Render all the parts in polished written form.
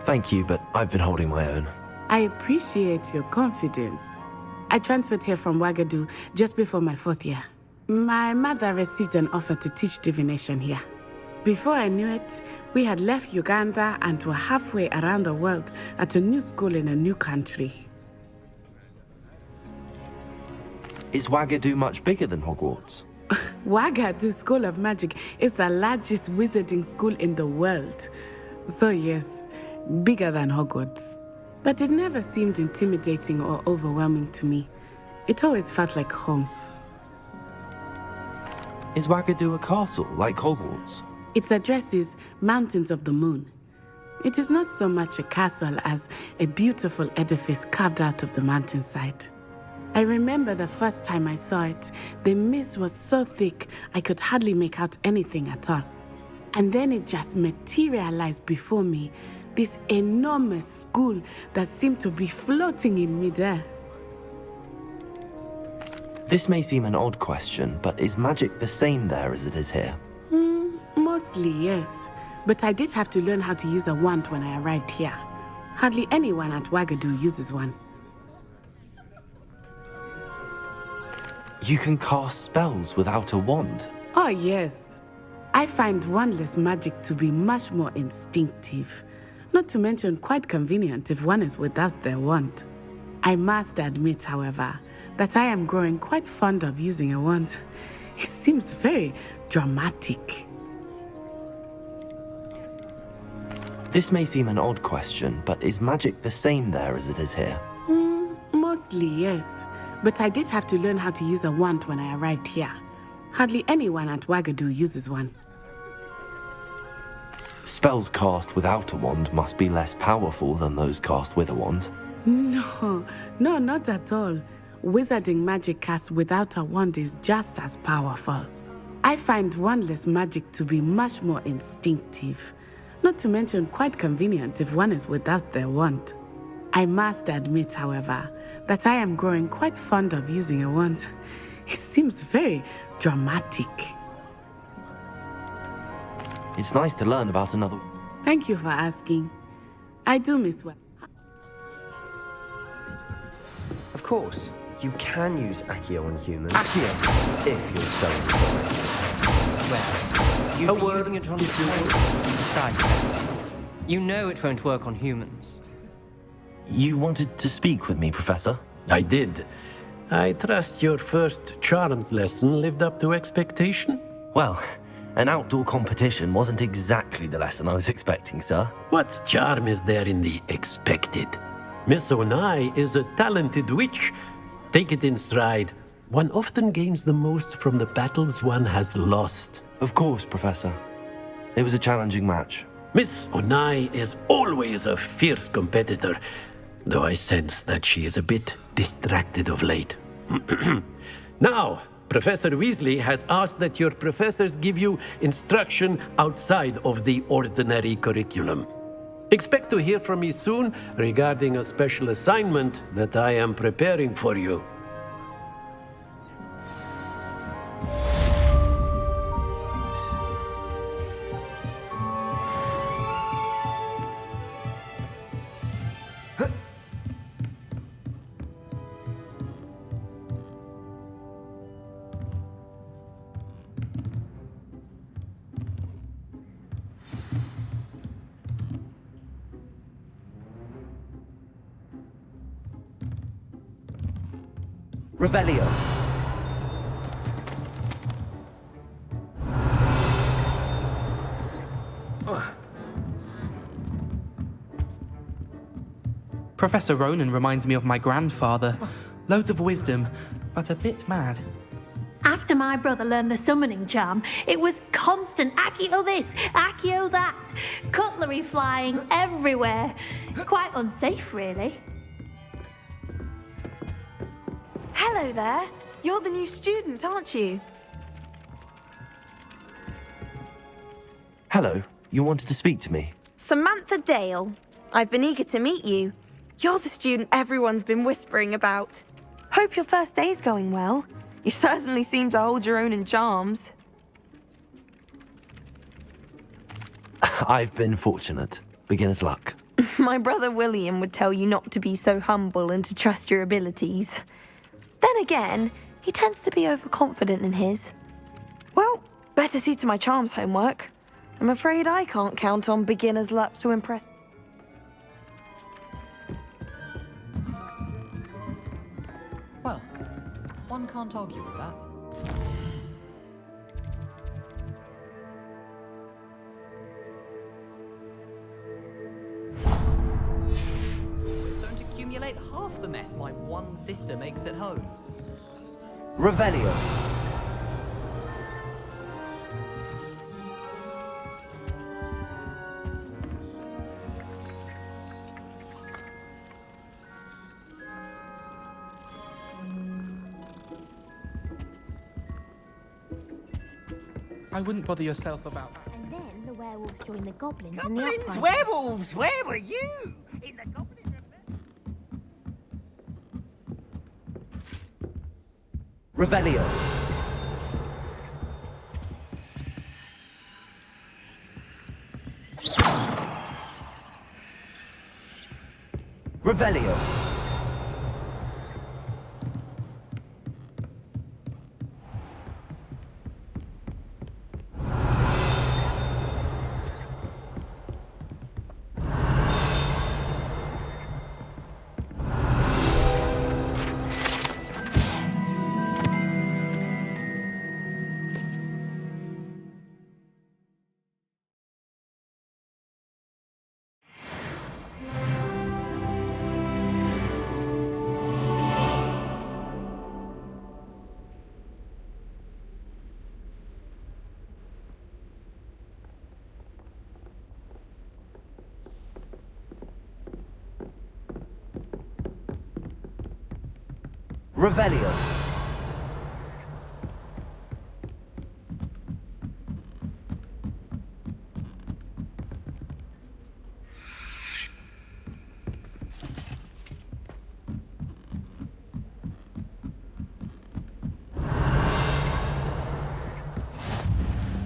Thank you, but I've been holding my own. I appreciate your confidence. I transferred here from Wagadu just before my 4th year. My mother received an offer to teach divination here. Before I knew it, we had left Uganda and were halfway around the world at a new school in a new country. Is Wagadu much bigger than Hogwarts? Wagadu School of Magic is the largest wizarding school in the world. So yes, bigger than Hogwarts. But it never seemed intimidating or overwhelming to me. It always felt like home. Is Wagadu a castle, like Hogwarts? Its address is Mountains of the Moon. It is not so much a castle as a beautiful edifice carved out of the mountainside. I remember the first time I saw it, the mist was so thick I could hardly make out anything at all. And then it just materialized before me, this enormous school that seemed to be floating in midair. This may seem an odd question, but is magic the same there as it is here? Mostly, yes. But I did have to learn how to use a wand when I arrived here. Hardly anyone at Wagadu uses one. You can cast spells without a wand? Oh, yes. I find wandless magic to be much more instinctive. Not to mention quite convenient if one is without their wand. I must admit, however, that I am growing quite fond of using a wand. It seems very dramatic. This may seem an odd question, but is magic the same there as it is here? Mostly, yes. But I did have to learn how to use a wand when I arrived here. Hardly anyone at Wagadu uses one. Spells cast without a wand must be less powerful than those cast with a wand. No, not at all. Wizarding magic cast without a wand is just as powerful. I find wandless magic to be much more instinctive. Not to mention quite convenient if one is without their wand. I must admit, however, that I am growing quite fond of using a wand. It seems very dramatic. It's nice to learn about another... Thank you for asking. I do miss what... Of course, you can use Accio on humans. Accio! If you're so inclined. Well, you'd be using it on Besides, you know it won't work on humans. You wanted to speak with me, Professor? I did. I trust your first charms lesson lived up to expectation? Well, an outdoor competition wasn't exactly the lesson I was expecting, sir. What charm is there in the expected? Miss Onai is a talented witch. Take it in stride. One often gains the most from the battles one has lost. Of course, Professor. It was a challenging match. Miss Onai is always a fierce competitor, though I sense that she is a bit distracted of late. Now, Professor Weasley has asked that your professors give you instruction outside of the ordinary curriculum. Expect to hear from me soon regarding a special assignment that I am preparing for you. Revelio. Professor Ronan reminds me of my grandfather. Loads of wisdom, but a bit mad. After my brother learned the summoning charm, it was constant Accio this, Accio that, cutlery flying everywhere. Quite unsafe, really. Hello there. You're the new student, aren't you? Hello, you wanted to speak to me? Samantha Dale. I've been eager to meet you. You're the student everyone's been whispering about. Hope your first day's going well. You certainly seem to hold your own in charms. I've been fortunate. Beginner's luck. My brother William would tell you not to be so humble and to trust your abilities. Then again, he tends to be overconfident in his. Well, better see to my charms homework. I'm afraid I can't count on beginner's luck to impress. Well, one can't argue with that. Don't accumulate half the mess my one sister makes at home. Revelio. I wouldn't bother yourself about. And then the werewolves joined the goblins in the Goblins, uprising. werewolves, where were you? In the goblin Revelio. Revelio. Revelio.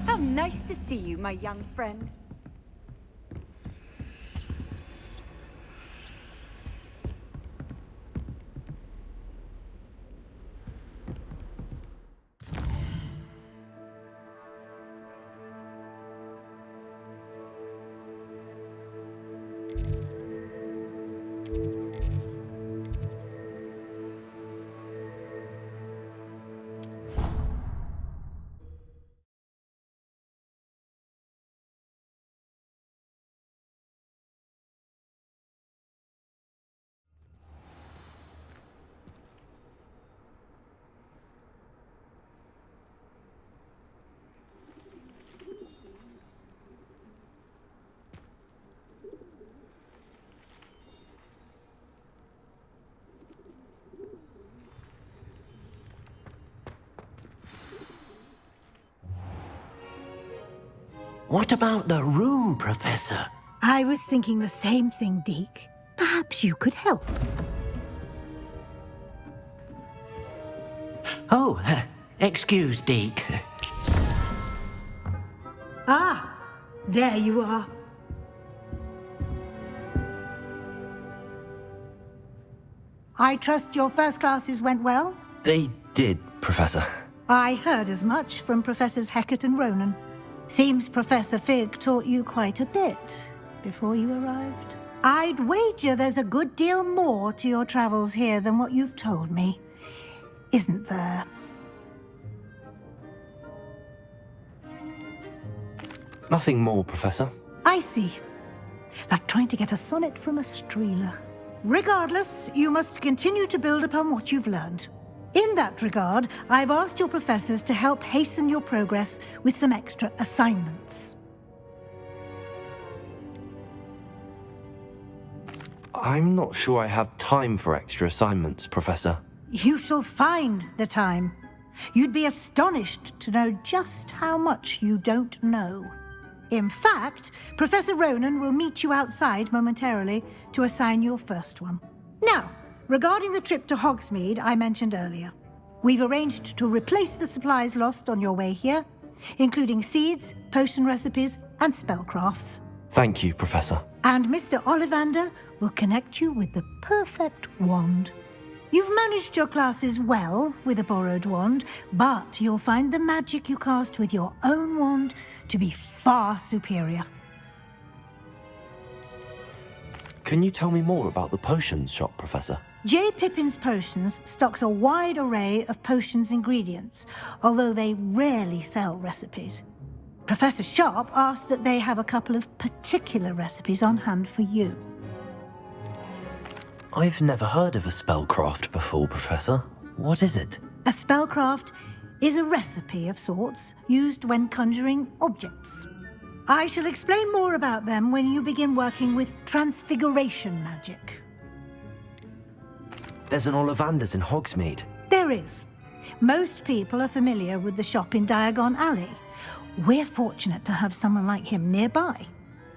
How nice to see you, my young friend. What about the room, Professor? I was thinking the same thing, Deke. Perhaps you could help. Oh, excuse, Deke. Ah, there you are. I trust your first classes went well? They did, Professor. I heard as much from Professors Hecat and Ronan. Seems Professor Fig taught you quite a bit before you arrived. I'd wager there's a good deal more to your travels here than what you've told me. Isn't there? Nothing more, Professor. I see. Like trying to get a sonnet from a streeler. Regardless, you must continue to build upon what you've learned. In that regard, I've asked your professors to help hasten your progress with some extra assignments. I'm not sure I have time for extra assignments, Professor. You shall find the time. You'd be astonished to know just how much you don't know. In fact, Professor Ronan will meet you outside momentarily to assign your first one. Now, regarding the trip to Hogsmeade I mentioned earlier, we've arranged to replace the supplies lost on your way here, including seeds, potion recipes, and spellcrafts. Thank you, Professor. And Mr. Ollivander will connect you with the perfect wand. You've managed your classes well with a borrowed wand, but you'll find the magic you cast with your own wand to be far superior. Can you tell me more about the potions shop, Professor? J. Pippin's Potions stocks a wide array of potions ingredients, although they rarely sell recipes. Professor Sharp asked that they have a couple of particular recipes on hand for you. I've never heard of a spellcraft before, Professor. What is it? A spellcraft is a recipe of sorts used when conjuring objects. I shall explain more about them when you begin working with transfiguration magic. There's an Ollivander's in Hogsmeade. There is. Most people are familiar with the shop in Diagon Alley. We're fortunate to have someone like him nearby.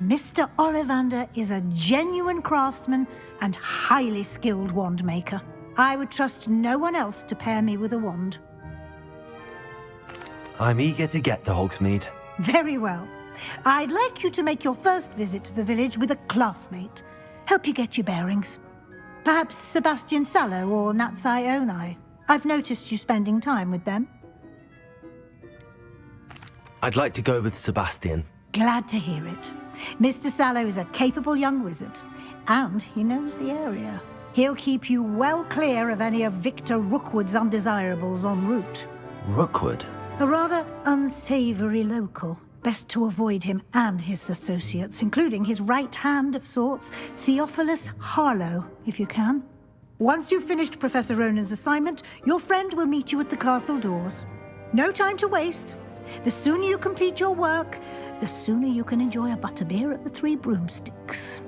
Mr. Ollivander is a genuine craftsman and highly skilled wand maker. I would trust no one else to pair me with a wand. I'm eager to get to Hogsmeade. Very well. I'd like you to make your first visit to the village with a classmate. Help you get your bearings. Perhaps Sebastian Sallow or Natsai Onai. I've noticed you spending time with them. I'd like to go with Sebastian. Glad to hear it. Mr. Sallow is a capable young wizard, and he knows the area. He'll keep you well clear of any of Victor Rookwood's undesirables en route. Rookwood? A rather unsavory local. Best to avoid him and his associates, including his right hand of sorts, Theophilus Harlow, if you can. Once you've finished Professor Ronan's assignment, your friend will meet you at the castle doors. No time to waste. The sooner you complete your work, the sooner you can enjoy a butterbeer at the Three Broomsticks.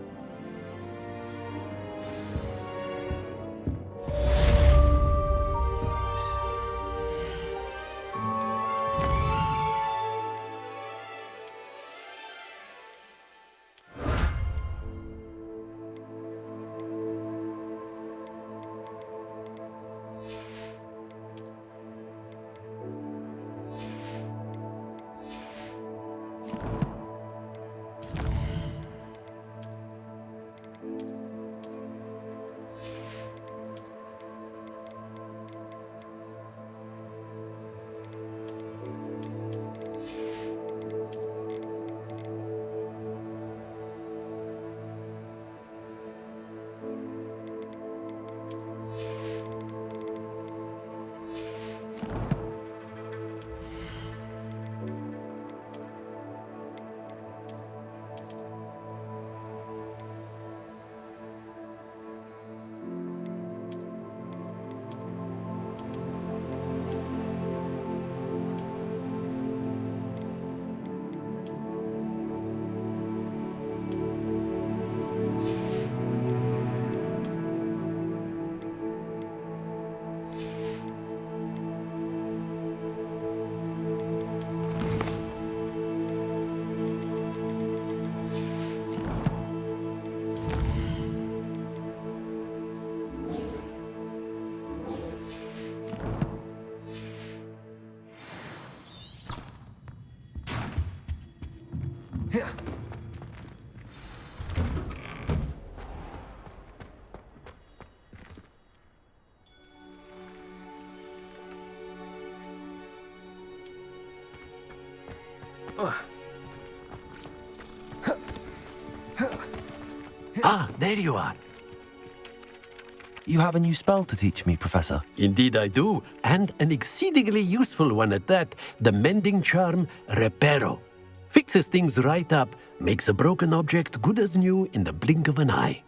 Ah, there you are. You have a new spell to teach me, Professor. Indeed I do, and an exceedingly useful one at that, the mending charm Reparo. Fixes things right up, makes a broken object good as new in the blink of an eye.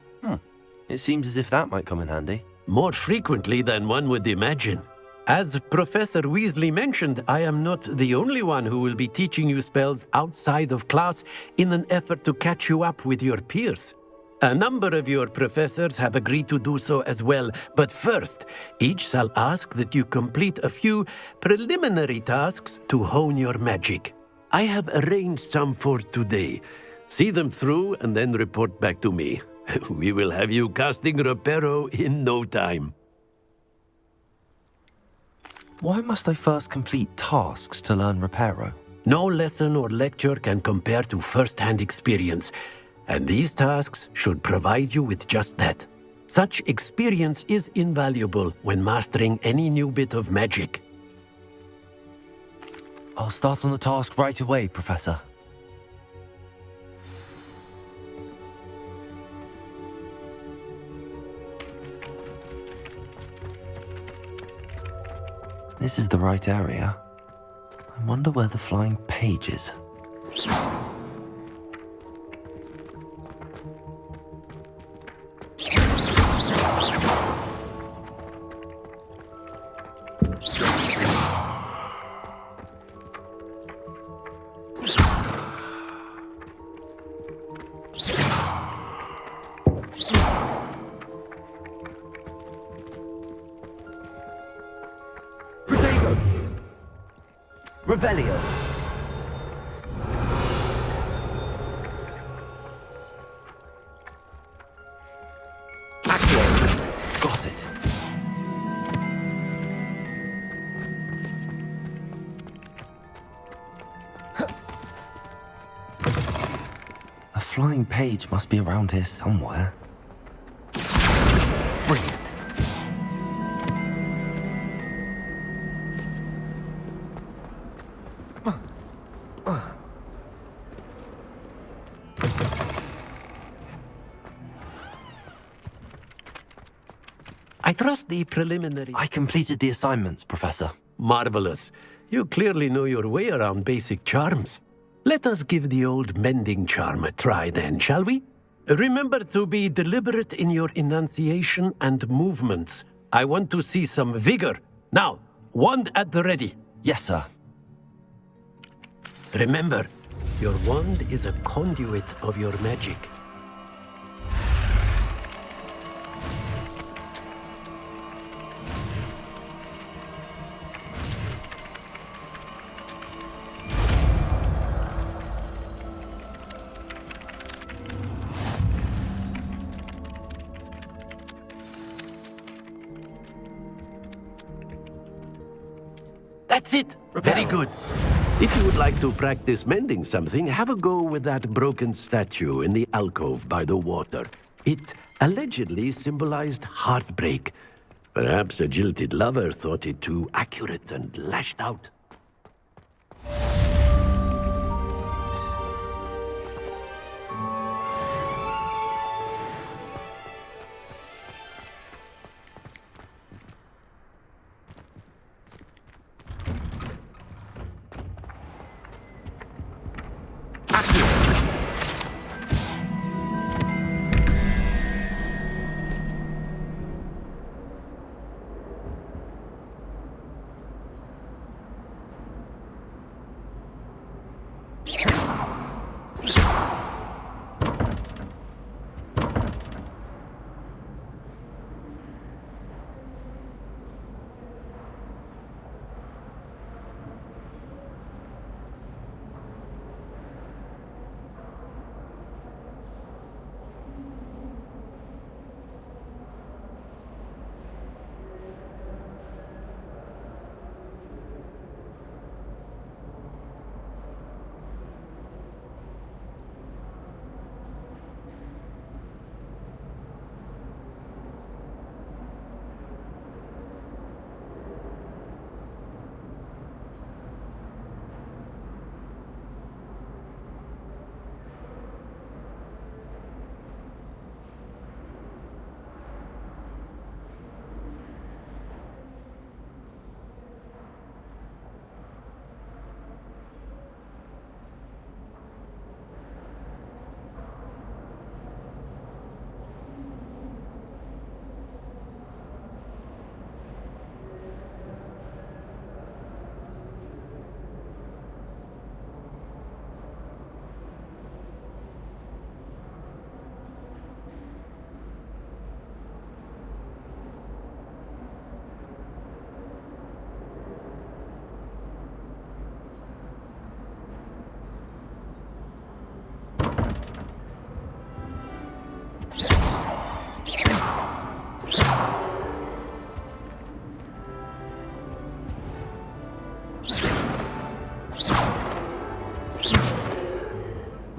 It seems as if that might come in handy. More frequently than one would imagine. As Professor Weasley mentioned, I am not the only one who will be teaching you spells outside of class in an effort to catch you up with your peers. A number of your professors have agreed to do so as well, but first, each shall ask that you complete a few preliminary tasks to hone your magic. I have arranged some for today. See them through and then report back to me. We will have you casting Reparo in no time. Why must I first complete tasks to learn Reparo? No lesson or lecture can compare to first-hand experience, and these tasks should provide you with just that. Such experience is invaluable when mastering any new bit of magic. I'll start on the task right away, Professor. This is the right area. I wonder where the flying page is. Revelio. Got it. A flying page must be around here somewhere. Brilliant. I trust the preliminary... I completed the assignments, Professor. Marvelous. You clearly know your way around basic charms. Let us give the old mending charm a try then, shall we? Remember to be deliberate in your enunciation and movements. I want to see some vigor. Now, wand at the ready. Yes, sir. Remember, your wand is a conduit of your magic. That's it. Very good. If you would like to practice mending something, have a go with that broken statue in the alcove by the water. It allegedly symbolized heartbreak. Perhaps a jilted lover thought it too accurate and lashed out.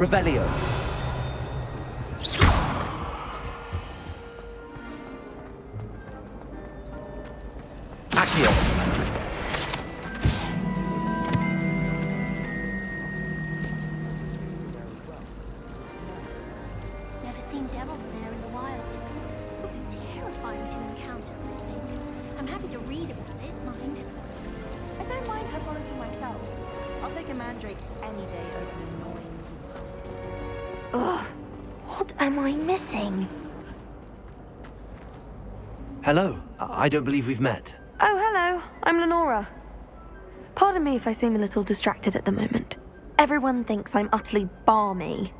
Revelio. Accio. Never seen devil snare in the wild. It would be terrifying to encounter, I think. I'm happy to read about it, mind. I don't mind herbology myself. I'll take a mandrake any day over an annoying little husky. Ugh, what am I missing? Hello. I don't believe we've met. Oh, hello. I'm Lenora. Pardon me if I seem a little distracted at the moment. Everyone thinks I'm utterly balmy.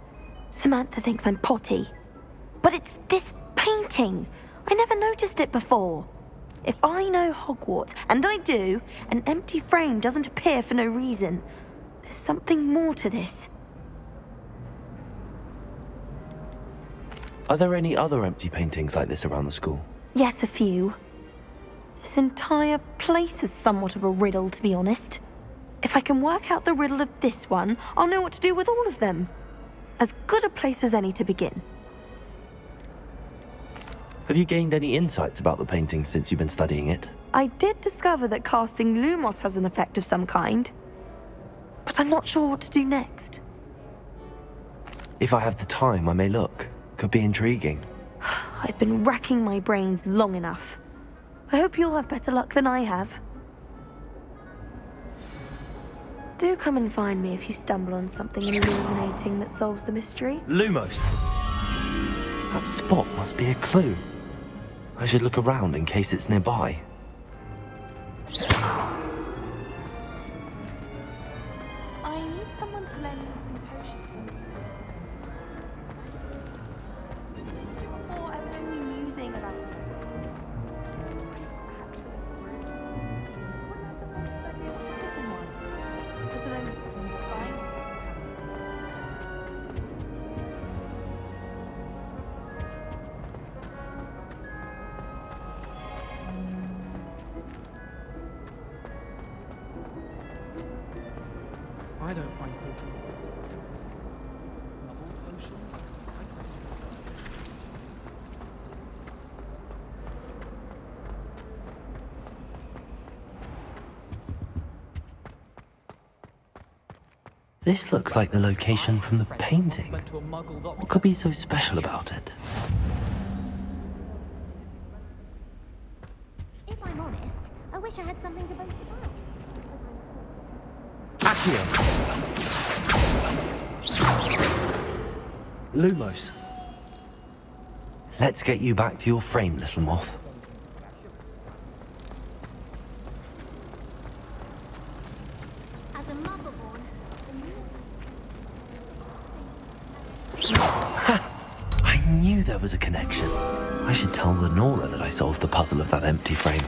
Samantha thinks I'm potty. But it's this painting. I never noticed it before. If I know Hogwarts, and I do, an empty frame doesn't appear for no reason. There's something more to this. Are there any other empty paintings like this around the school? Yes, a few. This entire place is somewhat of a riddle, to be honest. If I can work out the riddle of this one, I'll know what to do with all of them. As good a place as any to begin. Have you gained any insights about the painting since you've been studying it? I did discover that casting Lumos has an effect of some kind. But I'm not sure what to do next. If I have the time, I may look. Could be intriguing. I've been racking my brains long enough. I hope you'll have better luck than I have. Do come and find me if you stumble on something illuminating that solves the mystery. Lumos! That spot must be a clue. I should look around in case it's nearby. I need someone to lend me some potions. Before, I was only musing about what to put in one. Put them in fine. I don't find potions. This looks like the location from the painting. What could be so special about it? If I'm honest, I wish I had something to boast about. Accio! Lumos. Let's get you back to your frame, little moth. As a mother-born, I knew there was a connection. I should tell Lenora that I solved the puzzle of that empty frame.